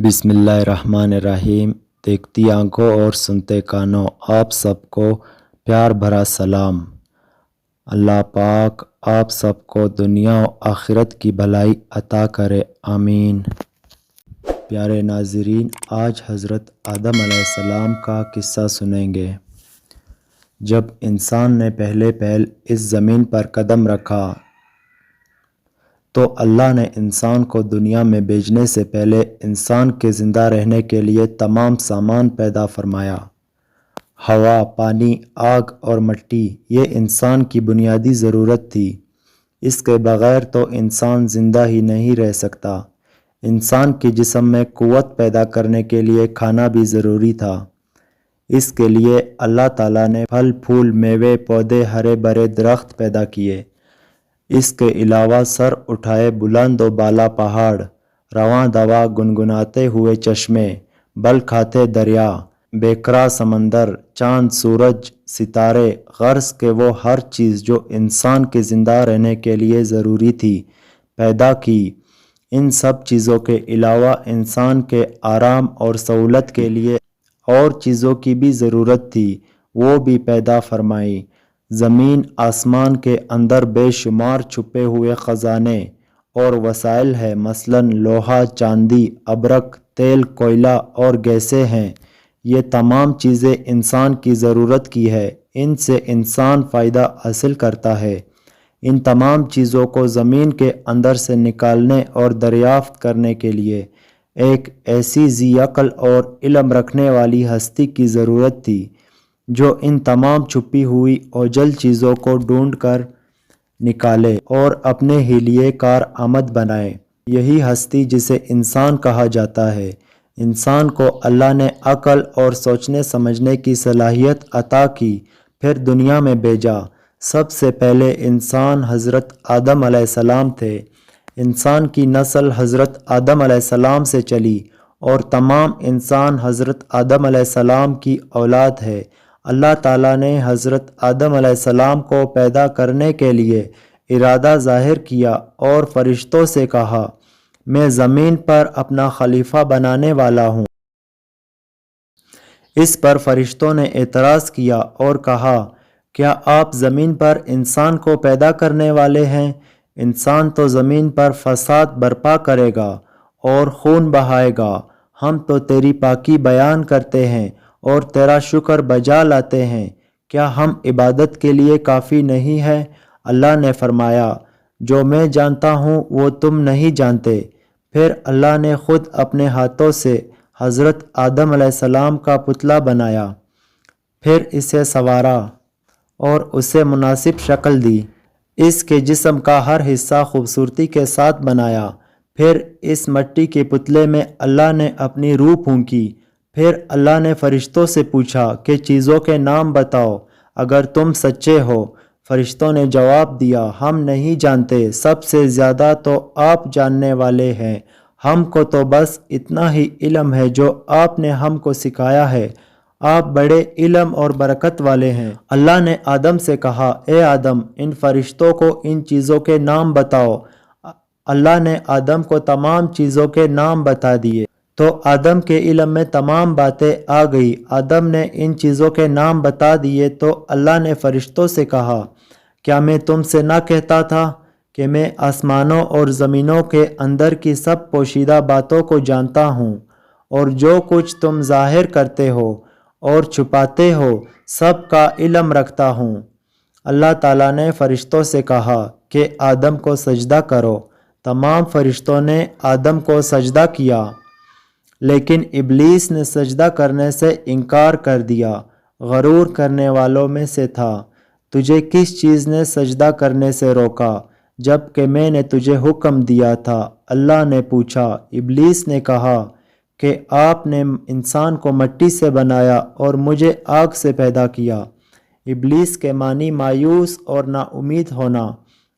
بسم اللہ الرحمن الرحیم۔ دیکھتی آنکھوں اور سنتے کانوں آپ سب کو پیار بھرا سلام۔ اللہ پاک آپ سب کو دنیا و آخرت کی بھلائی عطا کرے، آمین۔ پیارے ناظرین، آج حضرت آدم علیہ السلام کا قصہ سنیں گے۔ جب انسان نے پہلے اس زمین پر قدم رکھا تو اللہ نے انسان کو دنیا میں بھیجنے سے پہلے انسان کے زندہ رہنے کے لیے تمام سامان پیدا فرمایا۔ ہوا، پانی، آگ اور مٹی یہ انسان کی بنیادی ضرورت تھی۔ اس کے بغیر تو انسان زندہ ہی نہیں رہ سکتا۔ انسان کے جسم میں قوت پیدا کرنے کے لیے کھانا بھی ضروری تھا۔ اس کے لیے اللہ تعالیٰ نے پھل پھول، میوے، پودے، ہرے بھرے درخت پیدا کیے۔ اس کے علاوہ سر اٹھائے بلند و بالا پہاڑ، رواں دوا گنگناتے ہوئے چشمے، بل کھاتے دریا، بیکراں سمندر، چاند، سورج، ستارے، غرض کہ وہ ہر چیز جو انسان کے زندہ رہنے کے لیے ضروری تھی پیدا کی۔ ان سب چیزوں کے علاوہ انسان کے آرام اور سہولت کے لیے اور چیزوں کی بھی ضرورت تھی، وہ بھی پیدا فرمائی۔ زمین آسمان کے اندر بے شمار چھپے ہوئے خزانے اور وسائل ہیں، مثلاً لوہا، چاندی، ابرک، تیل، کوئلہ اور گیسیں ہیں۔ یہ تمام چیزیں انسان کی ضرورت کی ہے، ان سے انسان فائدہ حاصل کرتا ہے۔ ان تمام چیزوں کو زمین کے اندر سے نکالنے اور دریافت کرنے کے لیے ایک ایسی ذی عقل اور علم رکھنے والی ہستی کی ضرورت تھی جو ان تمام چھپی ہوئی اوجل چیزوں کو ڈھونڈ کر نکالے اور اپنے ہی لیے کارآمد بنائے۔ یہی ہستی جسے انسان کہا جاتا ہے۔ انسان کو اللہ نے عقل اور سوچنے سمجھنے کی صلاحیت عطا کی، پھر دنیا میں بھیجا۔ سب سے پہلے انسان حضرت آدم علیہ السلام تھے۔ انسان کی نسل حضرت آدم علیہ السلام سے چلی اور تمام انسان حضرت آدم علیہ السلام کی اولاد ہے۔ اللہ تعالیٰ نے حضرت آدم علیہ السلام کو پیدا کرنے کے لیے ارادہ ظاہر کیا اور فرشتوں سے کہا، میں زمین پر اپنا خلیفہ بنانے والا ہوں۔ اس پر فرشتوں نے اعتراض کیا اور کہا، کیا آپ زمین پر انسان کو پیدا کرنے والے ہیں؟ انسان تو زمین پر فساد برپا کرے گا اور خون بہائے گا۔ ہم تو تیری پاکی بیان کرتے ہیں اور تیرا شکر بجا لاتے ہیں، کیا ہم عبادت کے لیے کافی نہیں ہے؟ اللہ نے فرمایا، جو میں جانتا ہوں وہ تم نہیں جانتے۔ پھر اللہ نے خود اپنے ہاتھوں سے حضرت آدم علیہ السلام کا پتلا بنایا، پھر اسے سنوارا اور اسے مناسب شکل دی۔ اس کے جسم کا ہر حصہ خوبصورتی کے ساتھ بنایا۔ پھر اس مٹی کے پتلے میں اللہ نے اپنی روح پھونکی۔ پھر اللہ نے فرشتوں سے پوچھا کہ چیزوں کے نام بتاؤ اگر تم سچے ہو۔ فرشتوں نے جواب دیا، ہم نہیں جانتے، سب سے زیادہ تو آپ جاننے والے ہیں۔ ہم کو تو بس اتنا ہی علم ہے جو آپ نے ہم کو سکھایا ہے۔ آپ بڑے علم اور برکت والے ہیں۔ اللہ نے آدم سے کہا، اے آدم، ان فرشتوں کو ان چیزوں کے نام بتاؤ۔ اللہ نے آدم کو تمام چیزوں کے نام بتا دیے تو آدم کے علم میں تمام باتیں آ گئی۔ آدم نے ان چیزوں کے نام بتا دیے تو اللہ نے فرشتوں سے کہا، کیا میں تم سے نہ کہتا تھا کہ میں آسمانوں اور زمینوں کے اندر کی سب پوشیدہ باتوں کو جانتا ہوں، اور جو کچھ تم ظاہر کرتے ہو اور چھپاتے ہو سب کا علم رکھتا ہوں۔ اللہ تعالیٰ نے فرشتوں سے کہا کہ آدم کو سجدہ کرو۔ تمام فرشتوں نے آدم کو سجدہ کیا، لیکن ابلیس نے سجدہ کرنے سے انکار کر دیا، غرور کرنے والوں میں سے تھا۔ تجھے کس چیز نے سجدہ کرنے سے روکا جب کہ میں نے تجھے حکم دیا تھا؟ اللہ نے پوچھا۔ ابلیس نے کہا کہ آپ نے انسان کو مٹی سے بنایا اور مجھے آگ سے پیدا کیا۔ ابلیس کے معنی مایوس اور نا امید ہونا۔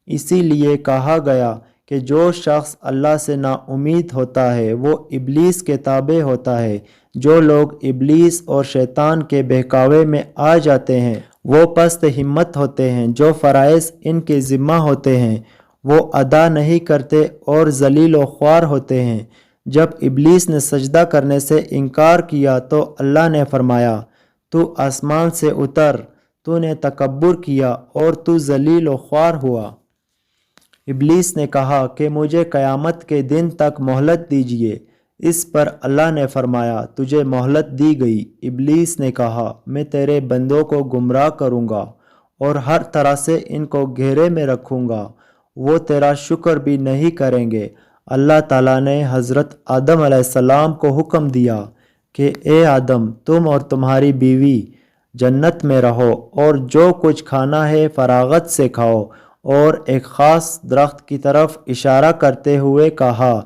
اسی لیے کہا گیا کہ جو شخص اللہ سے نا امید ہوتا ہے وہ ابلیس کے تابع ہوتا ہے۔ جو لوگ ابلیس اور شیطان کے بہکاوے میں آ جاتے ہیں وہ پست ہمت ہوتے ہیں۔ جو فرائض ان کے ذمہ ہوتے ہیں وہ ادا نہیں کرتے اور ذلیل و خوار ہوتے ہیں۔ جب ابلیس نے سجدہ کرنے سے انکار کیا تو اللہ نے فرمایا تو آسمان سے اتر، تو نے تکبر کیا اور تو ذلیل و خوار ہوا۔ ابلیس نے کہا کہ مجھے قیامت کے دن تک مہلت دیجیے۔ اس پر اللہ نے فرمایا تجھے مہلت دی گئی۔ ابلیس نے کہا میں تیرے بندوں کو گمراہ کروں گا اور ہر طرح سے ان کو گھیرے میں رکھوں گا، وہ تیرا شکر بھی نہیں کریں گے۔ اللہ تعالیٰ نے حضرت آدم علیہ السلام کو حکم دیا کہ اے آدم، تم اور تمہاری بیوی جنت میں رہو اور جو کچھ کھانا ہے فراغت سے کھاؤ، اور ایک خاص درخت کی طرف اشارہ کرتے ہوئے کہا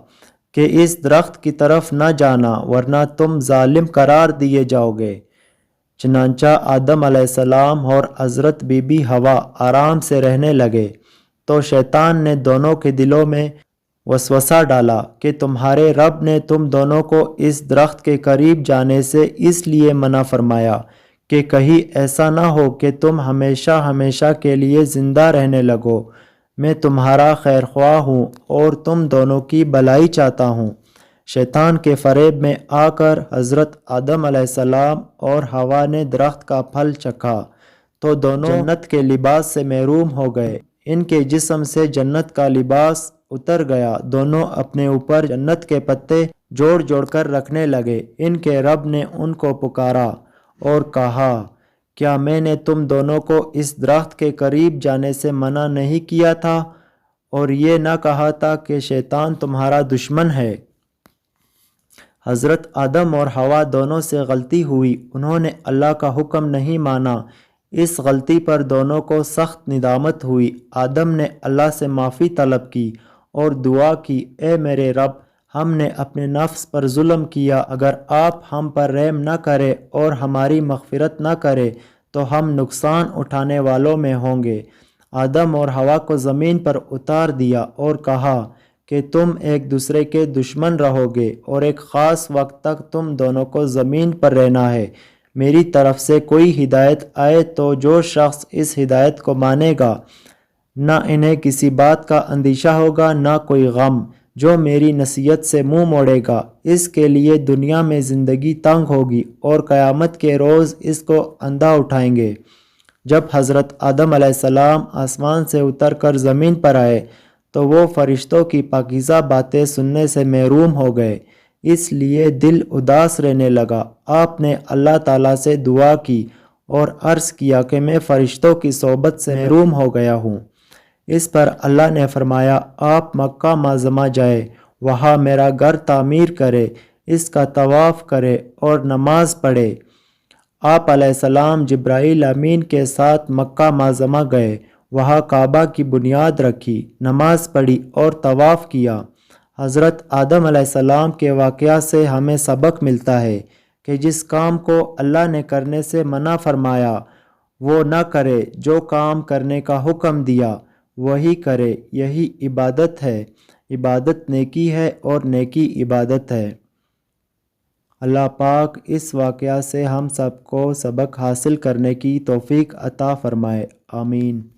کہ اس درخت کی طرف نہ جانا ورنہ تم ظالم قرار دیے جاؤ گے۔ چنانچہ آدم علیہ السلام اور حضرت بی بی حوا آرام سے رہنے لگے تو شیطان نے دونوں کے دلوں میں وسوسہ ڈالا کہ تمہارے رب نے تم دونوں کو اس درخت کے قریب جانے سے اس لیے منع فرمایا کہ کہیں ایسا نہ ہو کہ تم ہمیشہ ہمیشہ کے لیے زندہ رہنے لگو۔ میں تمہارا خیر خواہ ہوں اور تم دونوں کی بھلائی چاہتا ہوں۔ شیطان کے فریب میں آ کر حضرت آدم علیہ السلام اور حوا نے درخت کا پھل چکھا تو دونوں جنت کے لباس سے محروم ہو گئے۔ ان کے جسم سے جنت کا لباس اتر گیا۔ دونوں اپنے اوپر جنت کے پتے جوڑ جوڑ کر رکھنے لگے۔ ان کے رب نے ان کو پکارا اور کہا کیا میں نے تم دونوں کو اس درخت کے قریب جانے سے منع نہیں کیا تھا اور یہ نہ کہا تھا کہ شیطان تمہارا دشمن ہے؟ حضرت آدم اور حوا دونوں سے غلطی ہوئی، انہوں نے اللہ کا حکم نہیں مانا۔ اس غلطی پر دونوں کو سخت ندامت ہوئی۔ آدم نے اللہ سے معافی طلب کی اور دعا کی اے میرے رب، ہم نے اپنے نفس پر ظلم کیا، اگر آپ ہم پر رحم نہ کرے اور ہماری مغفرت نہ کرے تو ہم نقصان اٹھانے والوں میں ہوں گے۔ آدم اور حوا کو زمین پر اتار دیا اور کہا کہ تم ایک دوسرے کے دشمن رہو گے اور ایک خاص وقت تک تم دونوں کو زمین پر رہنا ہے۔ میری طرف سے کوئی ہدایت آئے تو جو شخص اس ہدایت کو مانے گا نہ انہیں کسی بات کا اندیشہ ہوگا نہ کوئی غم۔ جو میری نصیحت سے منہ موڑے گا اس کے لیے دنیا میں زندگی تنگ ہوگی اور قیامت کے روز اس کو اندھا اٹھائیں گے۔ جب حضرت آدم علیہ السلام آسمان سے اتر کر زمین پر آئے تو وہ فرشتوں کی پاکیزہ باتیں سننے سے محروم ہو گئے، اس لیے دل اداس رہنے لگا۔ آپ نے اللہ تعالیٰ سے دعا کی اور عرض کیا کہ میں فرشتوں کی صحبت سے محروم ہو گیا ہوں۔ اس پر اللہ نے فرمایا آپ مکہ معظمہ جائے، وہاں میرا گھر تعمیر کرے، اس کا طواف کرے اور نماز پڑھے۔ آپ علیہ السلام جبرائیل امین کے ساتھ مکہ معظمہ گئے، وہاں کعبہ کی بنیاد رکھی، نماز پڑھی اور طواف کیا۔ حضرت آدم علیہ السلام کے واقعہ سے ہمیں سبق ملتا ہے کہ جس کام کو اللہ نے کرنے سے منع فرمایا وہ نہ کرے، جو کام کرنے کا حکم دیا وہی کرے، یہی عبادت ہے۔ عبادت نیکی ہے اور نیکی عبادت ہے۔ اللہ پاک اس واقعہ سے ہم سب کو سبق حاصل کرنے کی توفیق عطا فرمائے، آمین۔